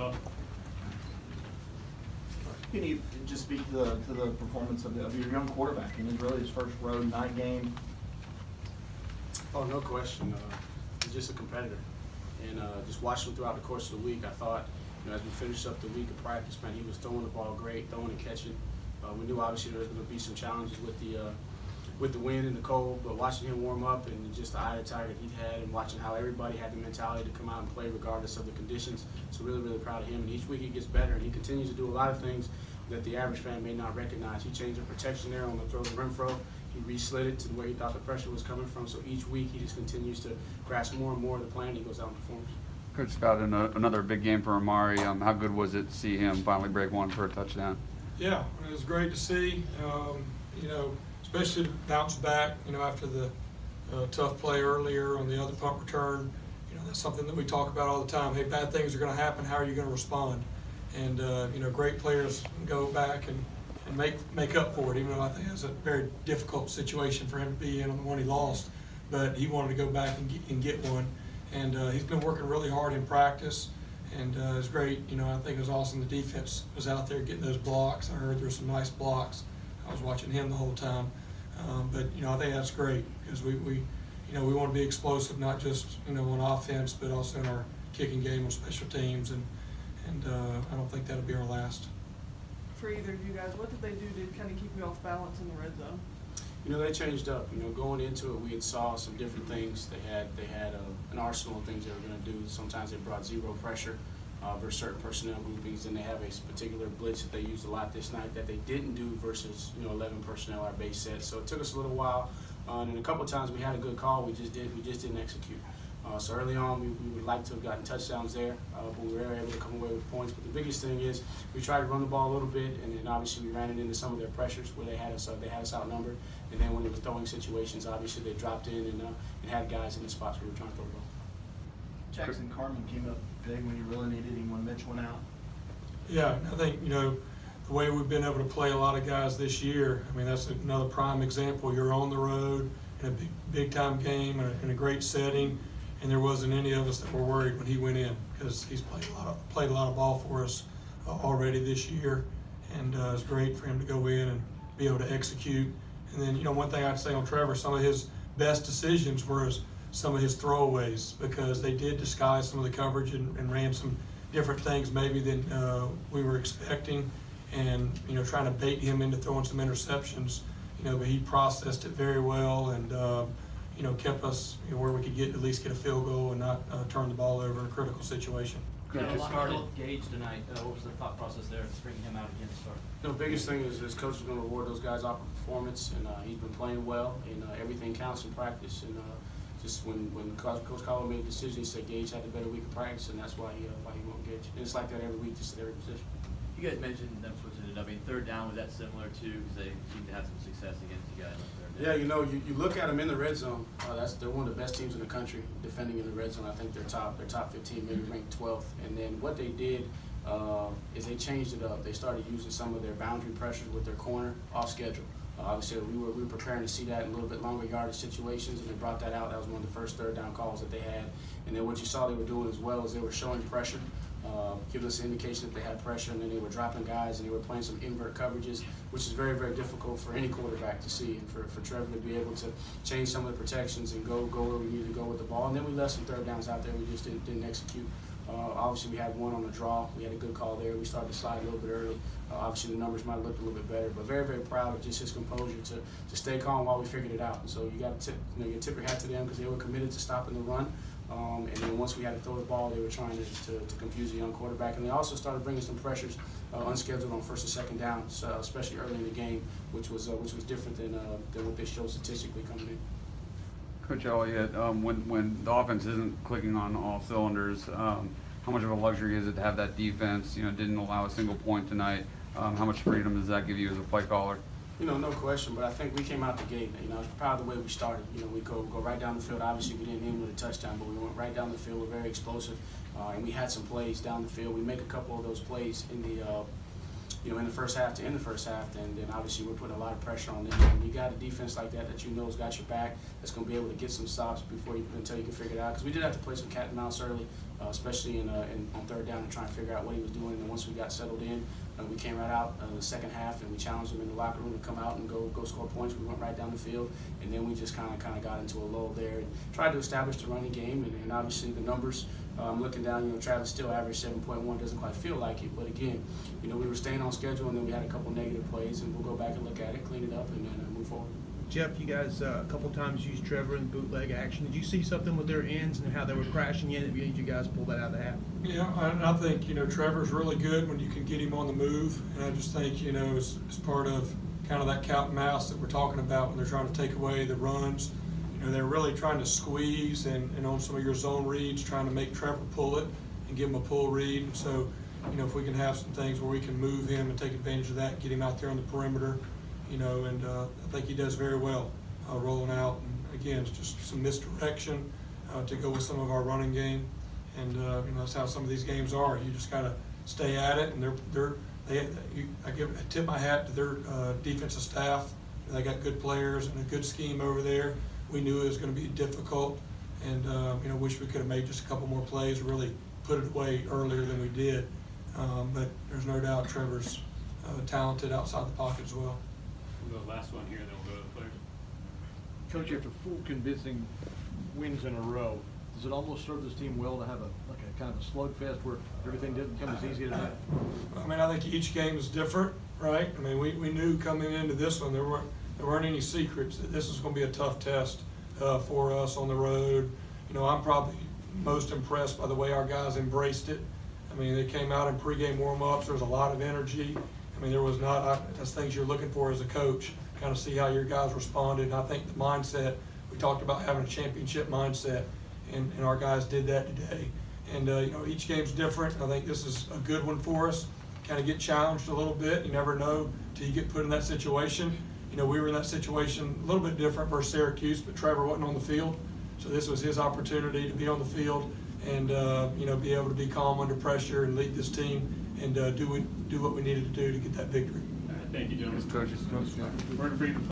Tough. Can you just speak to the performance of your young quarterback in really his first road night game? Oh, no question. He's just a competitor. And just watching him throughout the course of the week, I thought, as we finished up the week of practice, man, he was throwing the ball great, throwing and catching. We knew obviously there was going to be some challenges with the wind and the cold, but watching him warm up and just the eye of the tiger that he had, and watching how everybody had the mentality to come out and play regardless of the conditions. So really, really proud of him. And each week he gets better, and he continues to do a lot of things that the average fan may not recognize. He changed the protection there on the throw to rim throw. He re-slid it to where he thought the pressure was coming from. So each week he just continues to grasp more and more of the plan. He goes out and performs. Coach Scott, another big game for Amari. How good was it to see him finally break one for a touchdown? Yeah, it was great to see. Especially to bounce back. After the tough play earlier on the other punt return. That's something that we talk about all the time. Hey, bad things are going to happen. How are you going to respond? And great players go back and make up for it. Even though I think it's a very difficult situation for him to be in on the one he lost, but he wanted to go back and get one. And he's been working really hard in practice, and it's great. I think it was awesome the defense was out there getting those blocks. I heard there were some nice blocks. I was watching him the whole time. But I think that's great because we want to be explosive, not just on offense, but also in our kicking game on special teams, and I don't think that'll be our last. For either of you guys, what did they do to kind of keep you off balance in the red zone? They changed up. Going into it, we had saw some different things. They had an arsenal of things they were going to do. Sometimes they brought zero pressure versus certain personnel groupings. Then they have a particular blitz that they used a lot this night that they didn't do versus 11 personnel, our base set. So it took us a little while, and a couple of times we had a good call. We just didn't execute. So early on, we would like to have gotten touchdowns there, but we were able to come away with points. But the biggest thing is we tried to run the ball a little bit, and then obviously we ran it into some of their pressures where they had us outnumbered. And then when it was throwing situations, obviously they dropped in and had guys in the spots where we were trying to throw the ball. Jackson Carman came up big when you really needed him when Mitch went out. Yeah, I think the way we've been able to play a lot of guys this year. I mean, that's another prime example. You're on the road in a big time game in a great setting. And there wasn't any of us that were worried when he went in because he's played a lot of ball for us already this year, and it's great for him to go in and be able to execute. And then one thing I'd say on Trevor, some of his best decisions were some of his throwaways because they did disguise some of the coverage and ran some different things maybe than we were expecting, and trying to bait him into throwing some interceptions. But he processed it very well and. Kept us where we could at least get a field goal and not turn the ball over in a critical situation. Good. Started Gage tonight. What was the thought process there to bring him out again to start? The biggest thing is coach is going to reward those guys off of performance, and he's been playing well, and everything counts in practice. And just when Coach Collar made a decision, he said Gage had a better week of practice, and that's why he won't Gage. And it's like that every week, just at every position. You guys mentioned them switching it up. Third down, was that similar too? Because they seem to have some success against you guys on third down. Yeah, you look at them in the red zone. They're one of the best teams in the country defending in the red zone. I think they're top 15, maybe ranked 12th. And then what they did is they changed it up. They started using some of their boundary pressures with their corner off schedule. Obviously, we were preparing to see that in a little bit longer yardage situations, and they brought that out. That was one of the first third down calls that they had. And then what you saw they were doing as well is they were showing pressure. Giving us an indication that they had pressure, and then they were dropping guys and they were playing some invert coverages, which is very, very difficult for any quarterback to see. And for Trevor to be able to change some of the protections and go where we needed to go with the ball. And then we left some third downs out there we just didn't execute. Obviously, we had one on the draw. We had a good call there. We started to slide a little bit early. Obviously, the numbers might have looked a little bit better, but very, very proud of just his composure to stay calm while we figured it out. And so you got to tip your hat to them because they were committed to stopping the run. And then once we had to throw the ball, they were trying to confuse the young quarterback. And they also started bringing some pressures unscheduled on first and second down, especially early in the game, which was different than what they showed statistically coming in. Coach Elliot, when the offense isn't clicking on all cylinders, how much of a luxury is it to have that defense? Didn't allow a single point tonight. How much freedom does that give you as a play caller? No question, but I think we came out the gate. I was proud of the way we started. We go right down the field. Obviously, we didn't end with a touchdown, but we went right down the field. We're very explosive, and we had some plays down the field. We make a couple of those plays in in the first half to end the first half, and then obviously we're putting a lot of pressure on them. And you got a defense like that you know has got your back, that's going to be able to get some stops until you can figure it out. Because we did have to play some cat and mouse early, especially on third down, and try and figure out what he was doing. And once we got settled in, we came right out in the second half, and we challenged him in the locker room to come out and go score points. We went right down the field, and then we just kind of got into a lull there and tried to establish the running game. And obviously the numbers, I'm looking down, Travis still averaged 7.1, doesn't quite feel like it, but again, we were staying on schedule, and then we had a couple negative plays, and we'll go back and look at it, clean it up, and then move forward. Jeff, you guys a couple times used Trevor in bootleg action. Did you see something with their ends and how they were crashing in that made you guys pull that out of the hat? Yeah, and I think, Trevor's really good when you can get him on the move. And I just think, as part of kind of that cat and mouse that we're talking about when they're trying to take away the runs, they're really trying to squeeze and on some of your zone reads, trying to make Trevor pull it and give him a pull read. And so, if we can have some things where we can move him and take advantage of that, get him out there on the perimeter, and I think he does very well rolling out. And again, it's just some misdirection to go with some of our running game, and that's how some of these games are. You just gotta stay at it, and I tip my hat to their defensive staff. They got good players and a good scheme over there. We knew it was going to be difficult, and wish we could have made just a couple more plays, really put it away earlier than we did. But there's no doubt Trevor's talented outside the pocket as well. We'll go last one here, then we'll go to the players. Coach, after 4 convincing wins in a row, does it almost serve this team well to have a kind of a slugfest where everything didn't come as easy as that? I think each game is different, right? We knew coming into this one there weren't any secrets that this was going to be a tough test for us on the road. I'm probably most impressed by the way our guys embraced it. They came out in pregame warm-ups. There was a lot of energy. There was that's things you're looking for as a coach, kind of see how your guys responded. And I think the mindset, we talked about having a championship mindset, and our guys did that today. And each game's different. I think this is a good one for us. Kind of get challenged a little bit. You never know till you get put in that situation. We were in that situation a little bit different versus Syracuse, but Trevor wasn't on the field. So this was his opportunity to be on the field and be able to be calm under pressure and lead this team and do what we needed to do to get that victory. Thank you, gentlemen. Coaches. We're in freedom.